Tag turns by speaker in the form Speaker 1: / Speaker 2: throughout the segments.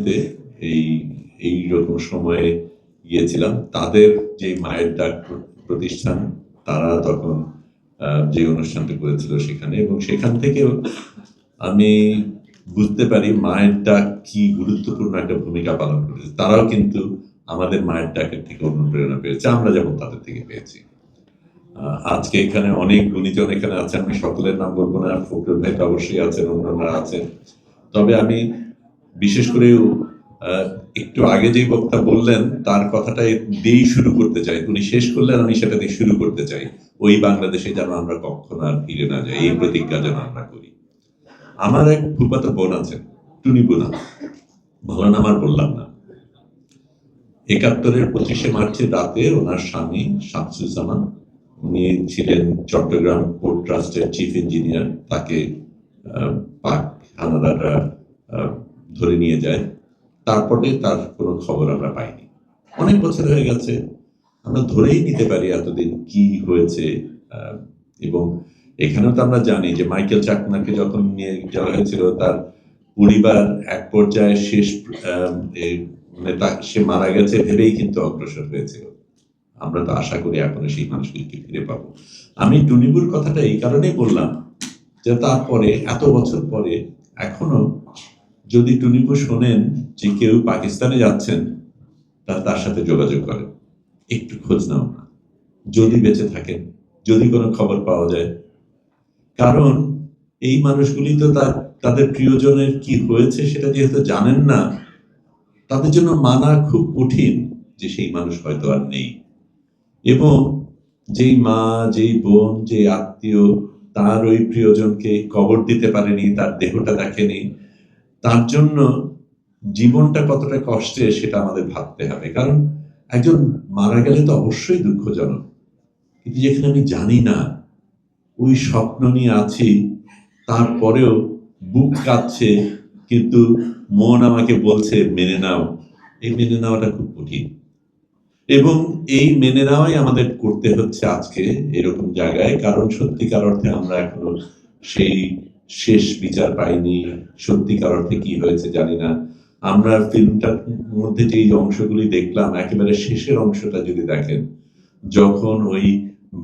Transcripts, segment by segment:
Speaker 1: তে এই এইরকম সময়ে গিয়েছিলাম। তাদের যে মায়ের ডাক প্রতিষ্ঠান, তারা তখন যে অনুষ্ঠানটি করেছিল সেখানে, এবং সেখান থেকেও আমি বুঝতে পারি মায়ের ডাক কি গুরুত্বপূর্ণ একটা ভূমিকা পালন করেছে। তারাও কিন্তু আমাদের মায়ের ডাকের থেকে অনুপ্রেরণা পেয়েছে, আমরা যেমন তাদের থেকে পেয়েছি। আজকে এখানে অনেক গুণীজন এখানে আছেন, আমি সকলের নাম বলবো না। ফখরুল ভাই তো অবশ্যই আছেন, অন্যরা আছেন। তবে আমি বিশেষ করে একটু আগে যে বক্তা বললেন তার কথাটা দিয়েই শুরু করতে চাই। উনি শেষ করলেন, আমি সেটা দিয়ে শুরু করতে চাই। ওই বাংলাদেশে যেন আমরা কখনো আর ফিরে না যাই, এই প্রতিজ্ঞা যেন আমরা করি। আমার এক ফুফাতো বোন আছেন, টুনি বোনা, ভালো নাম আর বললাম না। ৭১-এর ২৫শে মার্চের রাতে ওনার স্বামী শামসুজ্জামান, উনি ছিলেন চট্টগ্রাম পোর্ট ট্রাস্টের চিফ ইঞ্জিনিয়ার, তাকে পাক হানাদাররা ধরে নিয়ে যায়। তারপরে তার কোনো খবর আমরা পাইনি। অনেক বছর হয়ে গেছে, আমরা ধরেই নিতে পারি এতদিন কি হয়েছে। এবং এখানেও তো আমরা জানি যে মাইকেল চাকমাকে যখন নিয়ে যাওয়া হয়েছিল, তার পরিবার এক পর্যায়ে শেষ মানে সে মারা গেছে ভেবেই কিন্তু অগ্রসর হয়েছিল। আমরা তো আশা করি এখনো সেই মানুষগুলিকে ফিরে পাবো। আমি টুনিবুর কথাটা এই কারণেই বললাম যে তারপরে এত বছর পরে এখনো যদি টুনিবু শোনেন যে কেউ পাকিস্তানে যাচ্ছেন, তার সাথে যোগাযোগ করেন, একটু খোঁজ নাও না, যদি বেঁচে থাকেন, যদি কোনো খবর পাওয়া যায়। কারণ এই মানুষগুলি তো তাদের প্রিয়জনের কি হয়েছে সেটা যেহেতু জানেন না, তাদের জন্য মানা খুব কঠিন যে সেই মানুষ হয়তো আর নেই। এবং যেই মা, যেই বোন, যে আত্মীয় তার ওই প্রিয়জনকে কবর দিতে পারেনি, তার দেহটা দেখেনি, তার জন্য জীবনটা কতটা কষ্টের সেটা আমাদের ভাবতে হবে। কারণ একজন মারা গেলে তো অবশ্যই দুঃখজনক, কিন্তু যেখানে আমি জানি না, ওই স্বপ্ন নিয়ে আছি, তারপরেও বুক কাঁপছে, কিন্তু মন আমাকে বলছে মেনে নাও। এই মেনে নেওয়াটা খুব কঠিন, এবং এই মেনে নেওয়াই আমাদের করতে হচ্ছে আজকে এরকম জায়গায়। কারণ সত্যিকার অর্থে আমরা এখনো সেই শেষ বিচার পাইনি, সত্যিকার অর্থে কি হয়েছে জানি না। আমরা ফিল্মটার মধ্যে যে অংশগুলি দেখলাম, একেবারে শেষের অংশটা যদি দেখেন, যখন ওই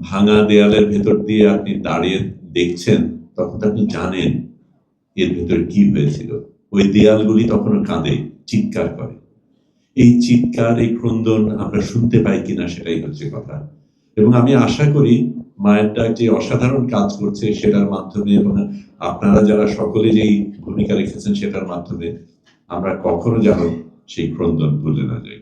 Speaker 1: ভাঙা দেয়ালের ভেতর দিয়ে আপনি দাঁড়িয়ে দেখছেন, তখন আপনি জানেন এর ভেতর কি হয়েছিল। ওই দেয়ালগুলি তখনও কাঁদে, চিৎকার করে। এই চিৎকার, এই ক্রন্দন আমরা শুনতে পাই কিনা সেটাই হচ্ছে কথা। এবং আমি আশা করি মায়ের ডাক যে অসাধারণ কাজ করছে সেটার মাধ্যমে, এবং আপনারা যারা সকলে যেই ভূমিকা রেখেছেন সেটার মাধ্যমে, আমরা কখনো যেন সেই ক্রন্দন ভুলে না যাই।